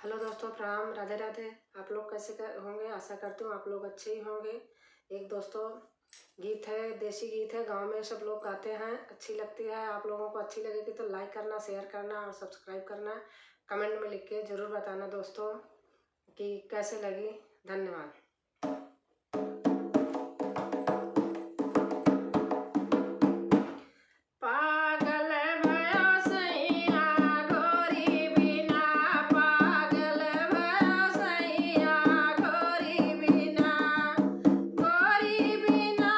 Hello दोस्तों, प्रणाम, राधे राधे। आप लोग कैसे होंगे? आशा करती हूँ आप लोग अच्छे ही होंगे। एक दोस्तों गीत है, देसी गीत है, गांव में सब लोग गाते हैं, अच्छी लगती है। आप लोगों को अच्छी लगेगी तो लाइक करना, शेयर करना और सब्सक्राइब करना। कमेंट में लिख के ज़रूर बताना दोस्तों कि कैसे लगी। धन्यवाद। पागल भयो सैया गोरी बिना, पागल भयो सैया गोरी बिना, गोरी बिना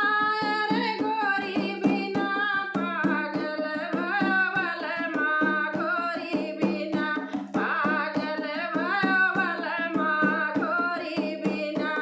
रे गोरी बिना, पागल भयो बलमा गोरी बिना, पागल भयो बलमा गोरी बिना।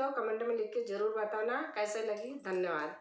तो कमेंट में लिख के ज़रूर बताना कैसे लगी। धन्यवाद।